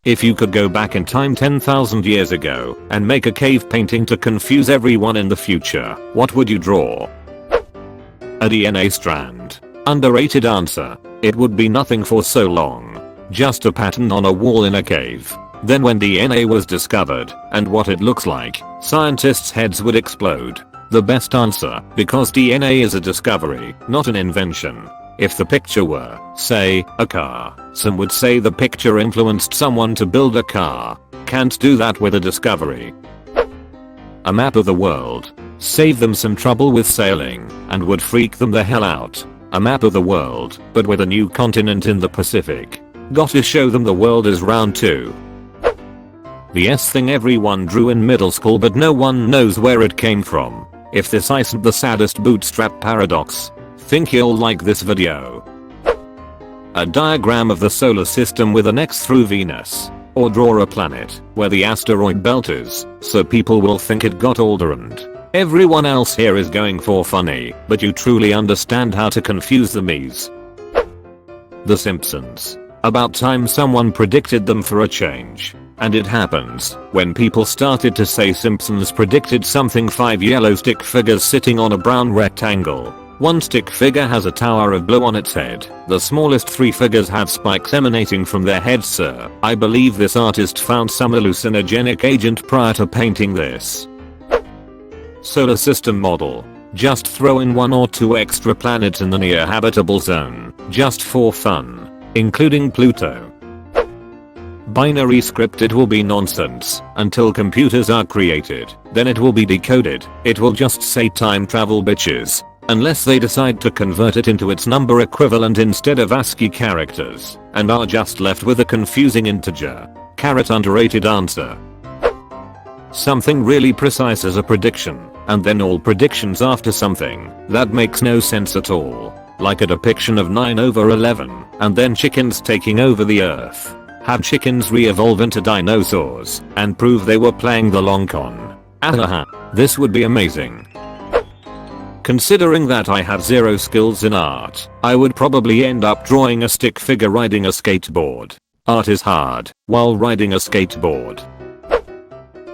If you could go back in time 10,000 years ago and make a cave painting to confuse everyone in the future, what would you draw? A DNA strand. Underrated answer. It would be nothing for so long. Just a pattern on a wall in a cave. Then when DNA was discovered and what it looks like, scientists' heads would explode. The best answer, because DNA is a discovery, not an invention. If the picture were, say, a car, some would say the picture influenced someone to build a car. Can't do that with a discovery. A map of the world. Save them some trouble with sailing, and would freak them the hell out. A map of the world, but with a new continent in the Pacific. Gotta show them the world is round too. The S thing everyone drew in middle school but no one knows where it came from. If this isn't the saddest bootstrap paradox, think you'll like this video. A diagram of the solar system with an X through Venus. Or draw a planet where the asteroid belt is, so people will think it got older and everyone else here is going for funny, but you truly understand how to confuse the me's. The Simpsons. About time someone predicted them for a change. And it happens when people started to say Simpsons predicted something. 5 yellow stick figures sitting on a brown rectangle. One stick figure has a tower of blue on its head. The smallest 3 figures have spikes emanating from their heads, sir. I believe this artist found some hallucinogenic agent prior to painting this. Solar system model. Just throw in 1 or 2 extra planets in the near habitable zone, just for fun, including Pluto. Binary script. It will be nonsense until computers are created, then it will be decoded. It will just say time travel bitches, unless they decide to convert it into its number equivalent instead of ASCII characters, and are just left with a confusing integer. Carrot. Underrated answer. Something really precise as a prediction, and then all predictions after something that makes no sense at all. Like a depiction of 9/11, and then chickens taking over the earth. Have chickens re-evolve into dinosaurs and prove they were playing the long con. Ahaha. This would be amazing. Considering that I have 0 skills in art, I would probably end up drawing a stick figure riding a skateboard. Art is hard while riding a skateboard.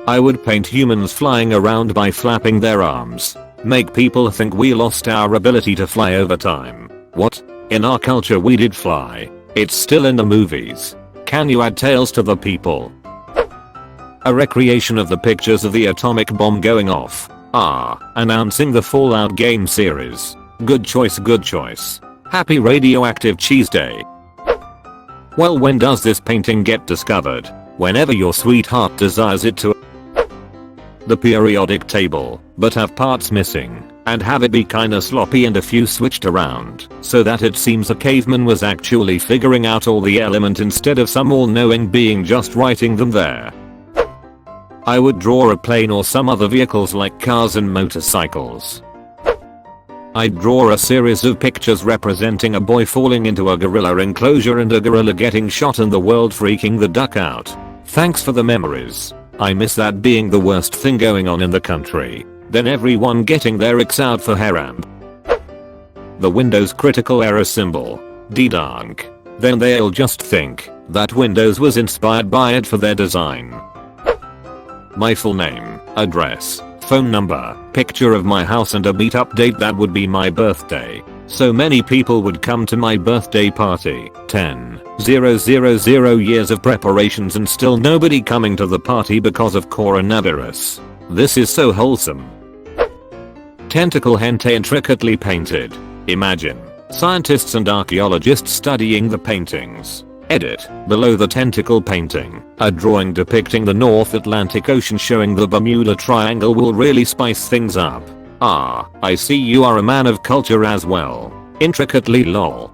I would paint humans flying around by flapping their arms. Make people think we lost our ability to fly over time. What? In our culture we did fly. It's still in the movies. Can you add tails to the people? A recreation of the pictures of the atomic bomb going off. Announcing the Fallout game series. Good choice, good choice. Happy Radioactive Cheese Day. Well, when does this painting get discovered? Whenever your sweetheart desires it to. The periodic table, but have parts missing, and have it be kinda sloppy and a few switched around, so that it seems a caveman was actually figuring out all the element instead of some all-knowing being just writing them there. I would draw a plane or some other vehicles like cars and motorcycles. I'd draw a series of pictures representing a boy falling into a gorilla enclosure and a gorilla getting shot and the world freaking the duck out. Thanks for the memories. I miss that being the worst thing going on in the country. Then everyone getting their icks out for haram. The Windows critical error symbol. D-dunk. Then they'll just think that Windows was inspired by it for their design. My full name, address, phone number, picture of my house and a meetup date. That would be my birthday. So many people would come to my birthday party. 10,000 years of preparations and still nobody coming to the party because of coronavirus. This is so wholesome. Tentacle hentai intricately painted. Imagine scientists and archaeologists studying the paintings. Edit. Below the tentacle painting, a drawing depicting the North Atlantic Ocean showing the Bermuda Triangle will really spice things up. I see you are a man of culture as well. Intricately lol.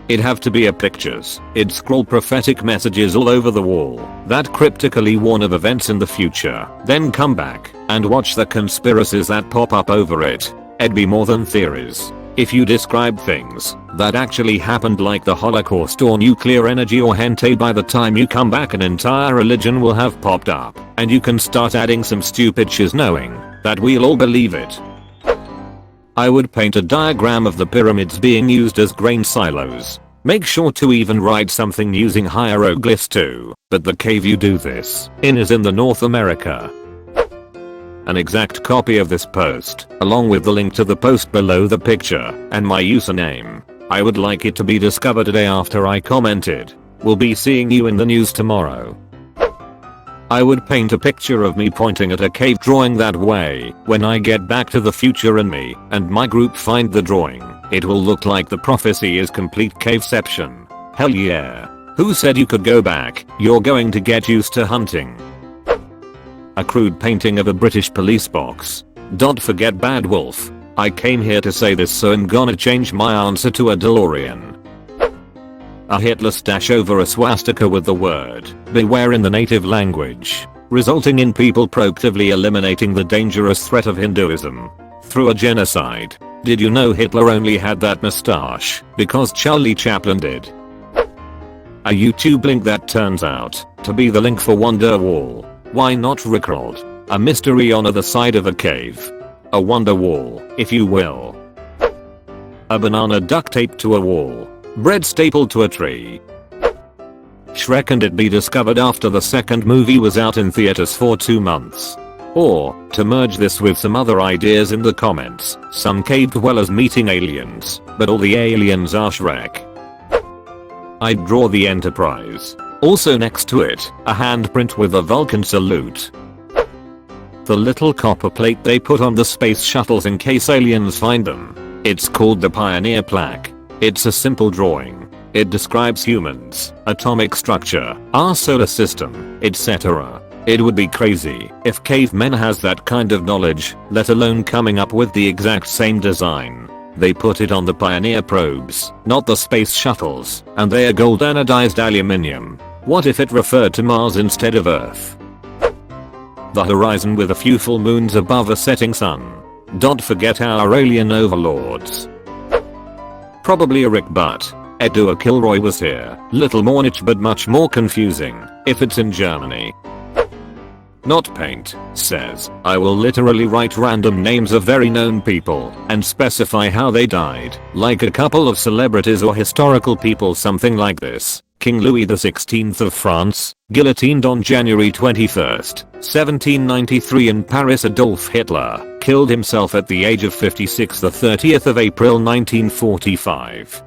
It'd have to be a pictures. It'd scroll prophetic messages all over the wall that cryptically warn of events in the future. Then come back and watch the conspiracies that pop up over it. It'd be more than theories. If you describe things that actually happened like the Holocaust or nuclear energy or hentai, by the time you come back an entire religion will have popped up and you can start adding some stupid shiz knowing that we'll all believe it. I would paint a diagram of the pyramids being used as grain silos. Make sure to even write something using hieroglyphs too, but the cave you do this in is in the North America. An exact copy of this post, along with the link to the post below the picture, and my username. I would like it to be discovered a day after I commented. We'll be seeing you in the news tomorrow. I would paint a picture of me pointing at a cave drawing that way. When I get back to the future and me and my group find the drawing, it will look like the prophecy is complete caveception. Hell yeah. Who said you could go back? You're going to get used to hunting. A crude painting of a British police box. Don't forget Bad Wolf. I came here to say this, so I'm gonna change my answer to a DeLorean. A Hitler stash over a swastika with the word beware in the native language, resulting in people proactively eliminating the dangerous threat of Hinduism through a genocide. Did you know Hitler only had that mustache because Charlie Chaplin did? A YouTube link that turns out to be the link for Wonder Wall. Why not Rickrolled? A mystery on the side of a cave. A wonder wall, if you will. A banana duct taped to a wall. Bread stapled to a tree. Shrek and it be discovered after the second movie was out in theaters for 2 months. Or, to merge this with some other ideas in the comments, some cave dwellers meeting aliens, but all the aliens are Shrek. I'd draw the Enterprise. Also next to it, a handprint with a Vulcan salute. The little copper plate they put on the space shuttles in case aliens find them. It's called the Pioneer plaque. It's a simple drawing. It describes humans, atomic structure, our solar system, etc. It would be crazy if cavemen has that kind of knowledge, let alone coming up with the exact same design. They put it on the Pioneer probes, not the space shuttles, and they are gold anodized aluminium. What if it referred to Mars instead of Earth? The horizon with a few full moons above a setting sun. Don't forget our alien overlords. Probably a Rick Butt. Edua Kilroy was here. Little more niche but much more confusing if it's in Germany. Not paint, says, I will literally write random names of very known people and specify how they died, like a couple of celebrities or historical people, something like this. King Louis XVI of France, guillotined on January 21st, 1793 in Paris. Adolf Hitler killed himself at the age of 56, the 30th of April 1945.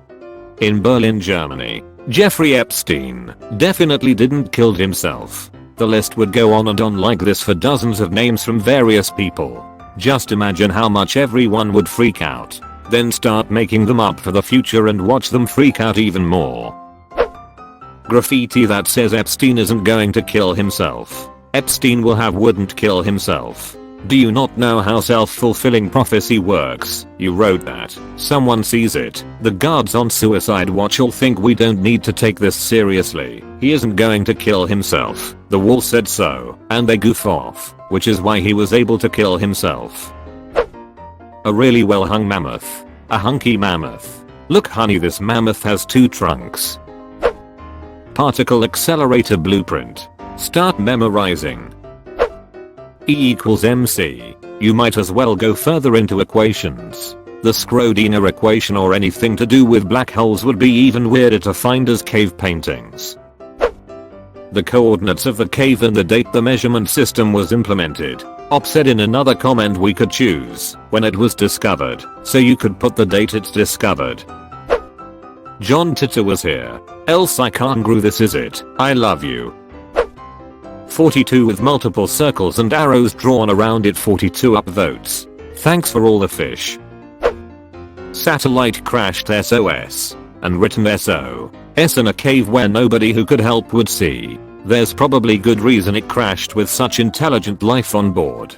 In Berlin, Germany, Jeffrey Epstein definitely didn't kill himself. The list would go on and on like this for dozens of names from various people. Just imagine how much everyone would freak out. Then start making them up for the future and watch them freak out even more. Graffiti that says Epstein isn't going to kill himself. Epstein will have wouldn't kill himself. Do you not know how self-fulfilling prophecy works? You wrote that. Someone sees it. The guards on suicide watch all think we don't need to take this seriously. He isn't going to kill himself. The wall said so. And they goof off. Which is why he was able to kill himself. A really well hung mammoth. A hunky mammoth. Look honey, this mammoth has 2 trunks. Particle accelerator blueprint. Start memorizing. E equals mc. You might as well go further into equations. The Schrödinger equation or anything to do with black holes would be even weirder to find as cave paintings. The coordinates of the cave and the date the measurement system was implemented. Op said in another comment we could choose when it was discovered, so you could put the date it's discovered. John Titor was here. Else I can't grow, this is it. I love you. 42 with multiple circles and arrows drawn around it. 42 upvotes. Thanks for all the fish. Satellite crashed SOS. And written SOS in a cave where nobody who could help would see. There's probably good reason it crashed with such intelligent life on board.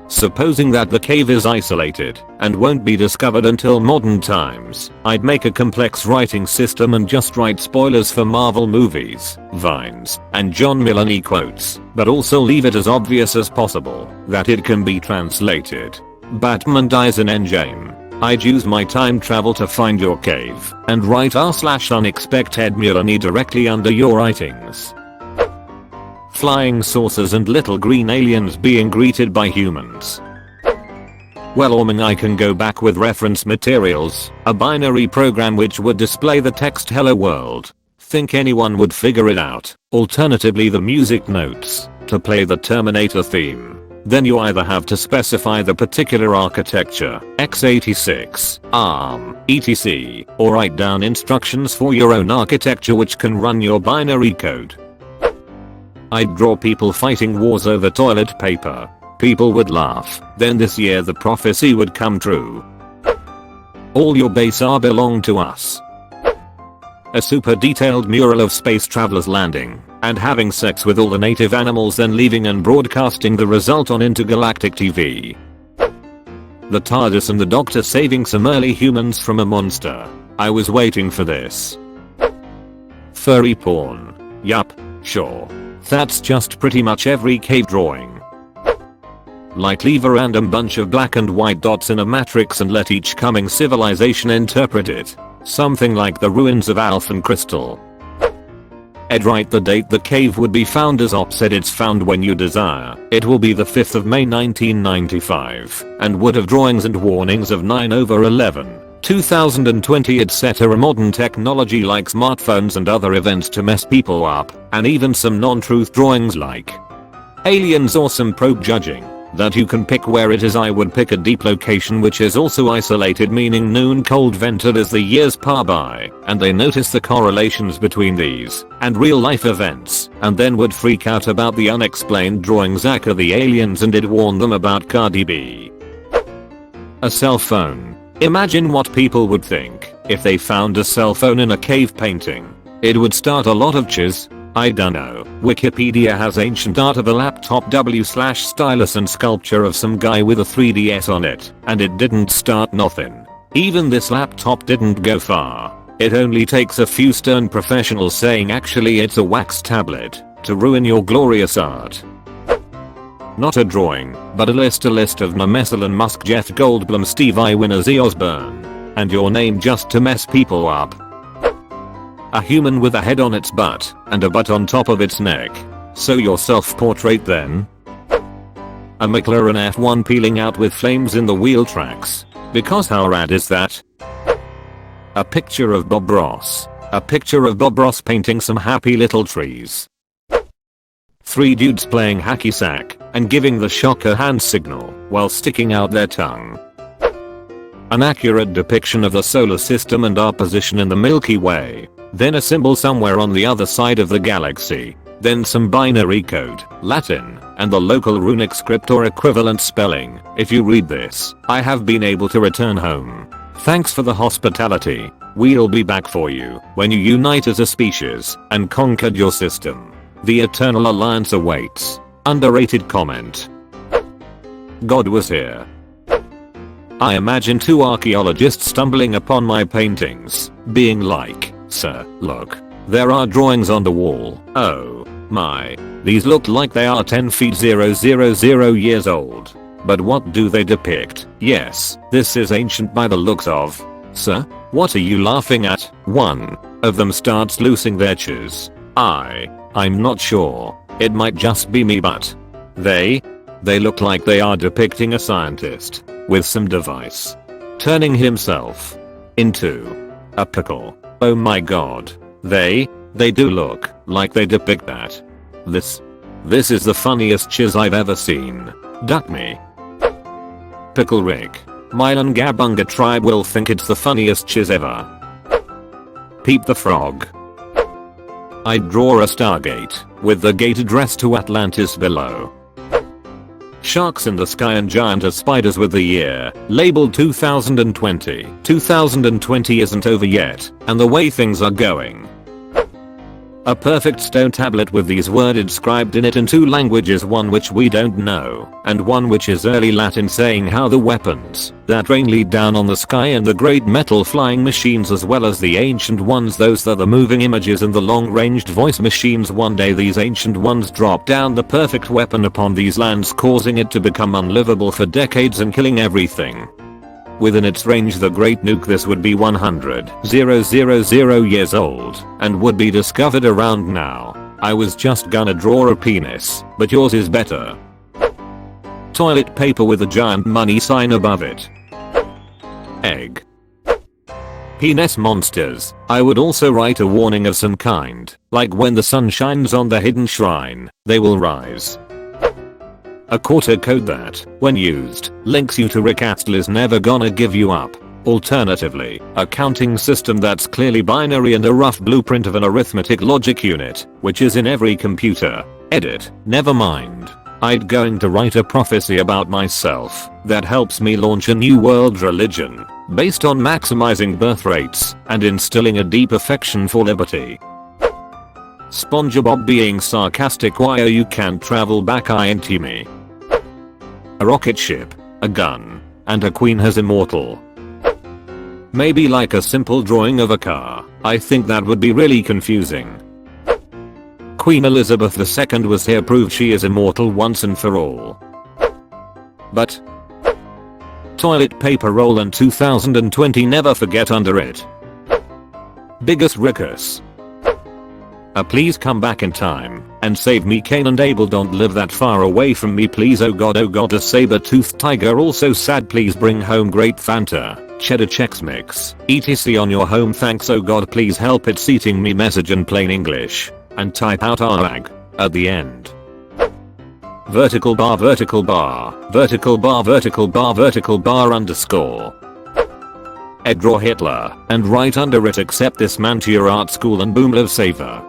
Supposing that the cave is isolated and won't be discovered until modern times, I'd make a complex writing system and just write spoilers for Marvel movies, Vines, and John Mulaney quotes, but also leave it as obvious as possible that it can be translated. Batman dies in Endgame. I'd use my time travel to find your cave and write r/unexpected Mulaney directly under your writings. Flying saucers and little green aliens being greeted by humans. Well, I can go back with reference materials, a binary program which would display the text hello world. Think anyone would figure it out. Alternatively, the music notes to play the Terminator theme. Then you either have to specify the particular architecture, x86, ARM, etc, or write down instructions for your own architecture which can run your binary code. I'd draw people fighting wars over toilet paper. People would laugh. Then this year the prophecy would come true. All your base are belong to us. A super detailed mural of space travelers landing and having sex with all the native animals, then leaving and broadcasting the result on intergalactic TV. The TARDIS and the Doctor saving some early humans from a monster. I was waiting for this. Furry porn. Yup, sure. That's just pretty much every cave drawing. Like, leave a random bunch of black and white dots in a matrix and let each coming civilization interpret it. Something like the ruins of Alphen Crystal. Ed, write the date the cave would be found as op said it's found when you desire. It will be the 5th of May 1995 and would have drawings and warnings of 9/11, 2020 etc. Modern technology like smartphones and other events to mess people up, and even some non-truth drawings like aliens or some probe judging that you can pick where it is. I would pick a deep location which is also isolated, meaning noon cold vented as the years pass by and they notice the correlations between these and real life events, and then would freak out about the unexplained drawings or the aliens, and it warn them about Cardi B. A cell phone. Imagine what people would think if they found a cell phone in a cave painting. It would start a lot of cheers. I dunno. Wikipedia has ancient art of a laptop /stylus and sculpture of some guy with a 3DS on it, and it didn't start nothing. Even this laptop didn't go far. It only takes a few stern professionals saying actually it's a wax tablet to ruin your glorious art. Not a drawing, but a list of Mem Elon Musk, Jeff Goldblum, Steve I, Winner, Z Osbourne, and your name just to mess people up. A human with a head on its butt and a butt on top of its neck. So your self-portrait then? A McLaren F1 peeling out with flames in the wheel tracks. Because how rad is that? A picture of Bob Ross. A picture of Bob Ross painting some happy little trees. 3 dudes playing hacky sack and giving the shocker hand signal while sticking out their tongue. An accurate depiction of the solar system and our position in the Milky Way. Then a symbol somewhere on the other side of the galaxy. Then some binary code, Latin, and the local runic script or equivalent spelling. If you read this, I have been able to return home. Thanks for the hospitality. We'll be back for you when you unite as a species and conquered your system. The Eternal Alliance awaits. Underrated comment. God was here. I imagine 2 archaeologists stumbling upon my paintings, being like, "Sir, look. There are drawings on the wall. Oh my. These look like they are 10 feet 000 years old. But what do they depict? Yes, this is ancient by the looks of. Sir, what are you laughing at?" One of them starts losing their cheese. I'm not sure. It might just be me, but they look like they are depicting a scientist with some device turning himself into a pickle. Oh my god. They do look like they depict that. This is the funniest chiz I've ever seen. Duck me. Pickle Rick. My Ungabunga tribe will think it's the funniest chiz ever. Peep the frog. I'd draw a Stargate with the gate address to Atlantis below. Sharks in the sky and giant as spiders with the year labeled 2020. 2020 isn't over yet, and the way things are going. A perfect stone tablet with these words inscribed in it in 2 languages, one which we don't know, and one which is early Latin saying how the weapons that rain lead down on the sky and the great metal flying machines as well as the ancient ones, those are the moving images and the long-ranged voice machines. One day these ancient ones drop down the perfect weapon upon these lands, causing it to become unlivable for decades and killing everything within its range. The great nuke. This would be 100,000 years old and would be discovered around now. I was just gonna draw a penis, but yours is better. Toilet paper with a giant money sign above it. Egg. Penis monsters. I would also write a warning of some kind, like when the sun shines on the hidden shrine, they will rise. A quarter code that, when used, links you to Rick Astley's Never Gonna Give You Up. Alternatively, a counting system that's clearly binary and a rough blueprint of an arithmetic logic unit, which is in every computer. Edit. Never mind. I'd going to write a prophecy about myself that helps me launch a new world religion based on maximizing birth rates and instilling a deep affection for liberty. SpongeBob being sarcastic, why you can't travel back int me. A rocket ship, a gun, and a queen has immortal. Maybe like a simple drawing of a car. I think that would be really confusing. Queen Elizabeth II was here, proved she is immortal once and for all. But toilet paper roll in 2020, never forget under it. Biggest Rickus. Please come back in time and save me. Cain and Abel don't live that far away from me, please. Oh god, a saber-toothed tiger, also sad, please bring home grape Fanta, cheddar Chex Mix, etc on your home, thanks. Oh god, please help, it's eating me. Message in plain English and type out RAG at the end. Vertical bar, vertical bar, vertical bar, vertical bar, vertical bar underscore. Draw Hitler and write under it, accept this man to your art school and boom, live saver.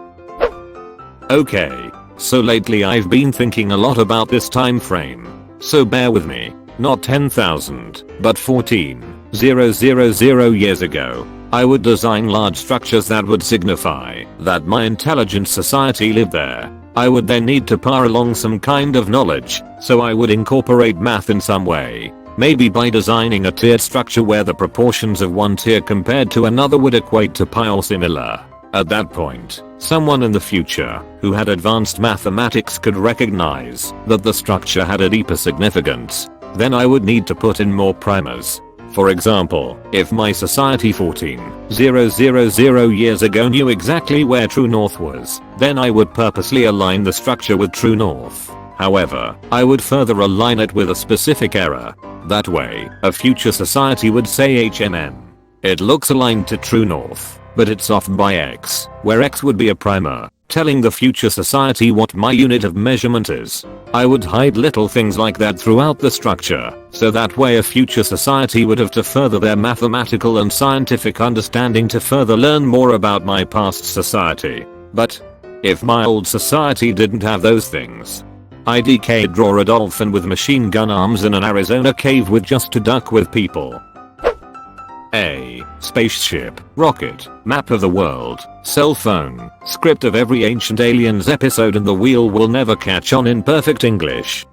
Okay, so lately I've been thinking a lot about this time frame, so bear with me. Not 10,000, but 14,000 years ago, I would design large structures that would signify that my intelligent society lived there. I would then need to power along some kind of knowledge, so I would incorporate math in some way. Maybe by designing a tiered structure where the proportions of one tier compared to another would equate to pi or similar. At that point, someone in the future who had advanced mathematics could recognize that the structure had a deeper significance. Then I would need to put in more primers. For example, if my society 14,000 years ago knew exactly where true north was, then I would purposely align the structure with true north. However, I would further align it with a specific error. That way, a future society would say HMM. It looks aligned to true north, but it's off by X, where X would be a primer, telling the future society what my unit of measurement is. I would hide little things like that throughout the structure, so that way a future society would have to further their mathematical and scientific understanding to further learn more about my past society. But if my old society didn't have those things, I'd draw a dolphin with machine gun arms in an Arizona cave with just a duck with people. A spaceship, rocket, map of the world, cell phone, script of every Ancient Aliens episode, and the wheel will never catch on in perfect English.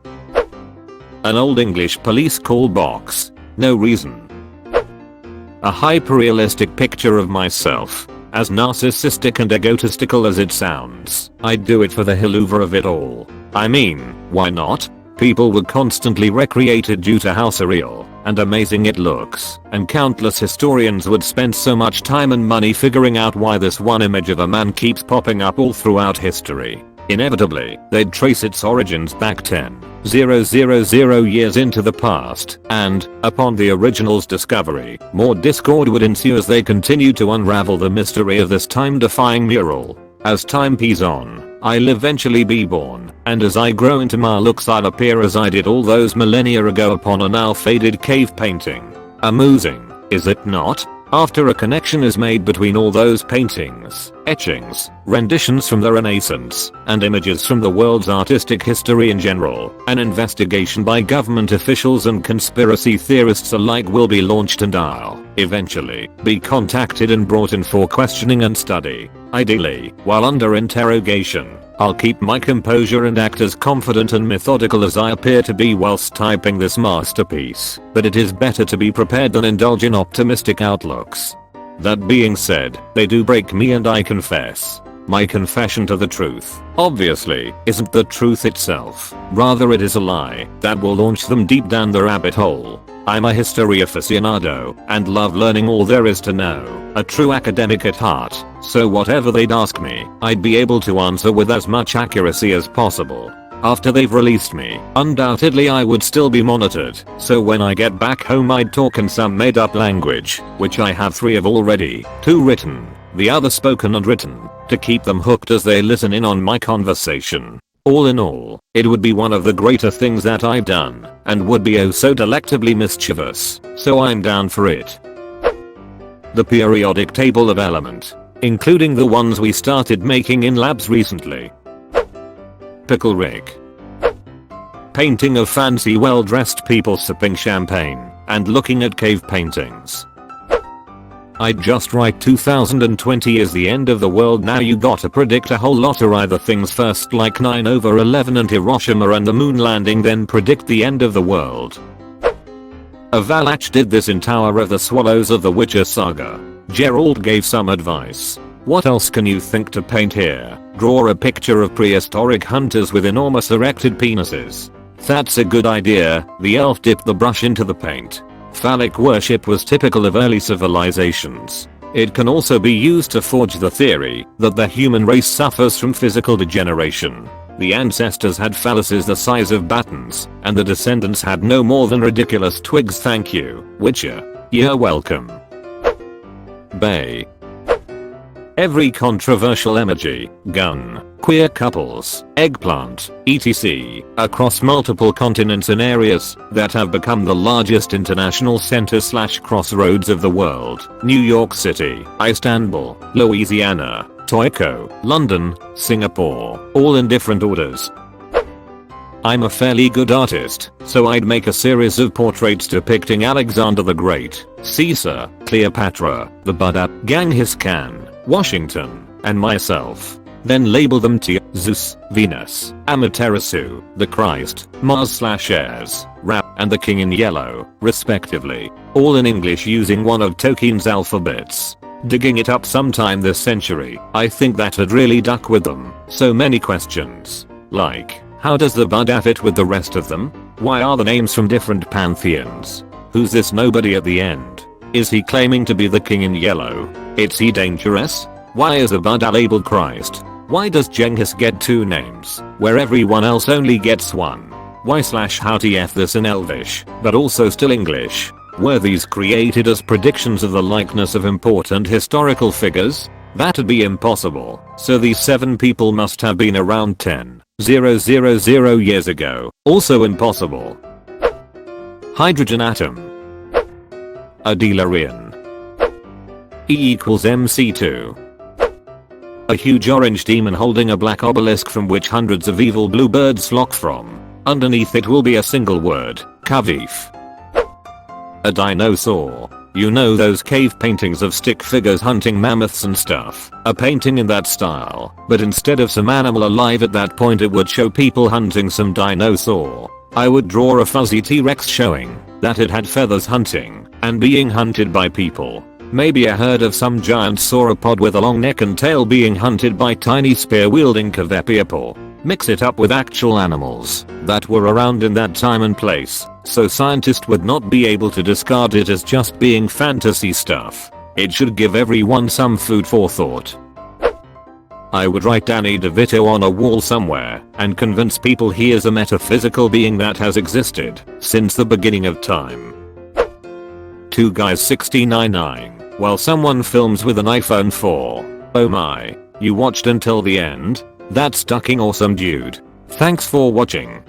An old English police call box, no reason. A hyper-realistic picture of myself, as narcissistic and egotistical as it sounds. I'd do it for the hilloover of it all. I mean, why not? People would constantly recreate it due to how surreal and amazing it looks, and countless historians would spend so much time and money figuring out why this one image of a man keeps popping up all throughout history. Inevitably, they'd trace its origins back 10,000 years into the past, and, upon the original's discovery, more discord would ensue as they continue to unravel the mystery of this time-defying mural. As time pees on, I'll eventually be born, and as I grow into my looks I'll appear as I did all those millennia ago upon a now faded cave painting. Amusing, is it not? After a connection is made between all those paintings, etchings, renditions from the Renaissance, and images from the world's artistic history in general, an investigation by government officials and conspiracy theorists alike will be launched, and I'll, eventually, be contacted and brought in for questioning and study. Ideally, while under interrogation, I'll keep my composure and act as confident and methodical as I appear to be whilst typing this masterpiece, but it is better to be prepared than indulge in optimistic outlooks. That being said, they do break me, and I confess. My confession to the truth, obviously, isn't the truth itself, rather it is a lie that will launch them deep down the rabbit hole. I'm a history aficionado and love learning all there is to know, a true academic at heart, so whatever they'd ask me, I'd be able to answer with as much accuracy as possible. After they've released me, undoubtedly I would still be monitored, so when I get back home I'd talk in some made up language, which I have 3 of already, 2 written, the other spoken and written, to keep them hooked as they listen in on my conversation. All in all, it would be one of the greater things that I've done, and would be oh so delectably mischievous, so I'm down for it. The periodic table of element, including the ones we started making in labs recently. Pickle rig. Painting of fancy well-dressed people sipping champagne and looking at cave paintings. I'd just write 2020 is the end of the world now. You gotta predict a whole lot or either things first like 9/11 and Hiroshima and the moon landing, then predict the end of the world. Avalach did this in Tower of the Swallows of the Witcher saga. Geralt gave some advice. What else can you think to paint here? Draw a picture of prehistoric hunters with enormous erected penises. That's a good idea. The elf dipped the brush into the paint. Phallic worship was typical of early civilizations. It can also be used to forge the theory that the human race suffers from physical degeneration. The ancestors had phalluses the size of batons, and the descendants had no more than ridiculous twigs. Thank you, Witcher. You're welcome. Bay. Every controversial emoji, gun, queer couples, eggplant, etc. across multiple continents and areas that have become the largest international center/crossroads of the world. New York City, Istanbul, Louisiana, Tokyo, London, Singapore, all in different orders. I'm a fairly good artist, so I'd make a series of portraits depicting Alexander the Great, Caesar, Cleopatra, the Buddha, Genghis Khan, Washington, and myself. Then label them to Zeus, Venus, Amaterasu, the Christ, Mars/Ares, Ra, and the King in Yellow, respectively. All in English using one of Tolkien's alphabets. Digging it up sometime this century, I think that'd really duck with them. So many questions. Like, how does the Buddha fit with the rest of them? Why are the names from different pantheons? Who's this nobody at the end? Is he claiming to be the King in Yellow? Is he dangerous? Why is the Buddha labeled Christ? Why does Genghis get 2 names, where everyone else only gets 1? Why/how TF this in Elvish, but also still English? Were these created as predictions of the likeness of important historical figures? That'd be impossible, so these 7 people must have been around 10,000 years ago. Also impossible. Hydrogen atom. A Delarian. E equals MC2. A huge orange demon holding a black obelisk from which hundreds of evil bluebirds flock from. Underneath it will be a single word, Kavif. A dinosaur. You know those cave paintings of stick figures hunting mammoths and stuff? A painting in that style, but instead of some animal alive at that point it would show people hunting some dinosaur. I would draw a fuzzy T-Rex showing that it had feathers hunting and being hunted by people. Maybe a herd of some giant sauropod with a long neck and tail being hunted by tiny spear-wielding Cavepieple. Mix it up with actual animals that were around in that time and place, so scientists would not be able to discard it as just being fantasy stuff. It should give everyone some food for thought. I would write Danny DeVito on a wall somewhere and convince people he is a metaphysical being that has existed since the beginning of time. 2 guys 69.9 while someone films with an iPhone 4. Oh my, you watched until the end? That's fucking awesome, dude. Thanks for watching.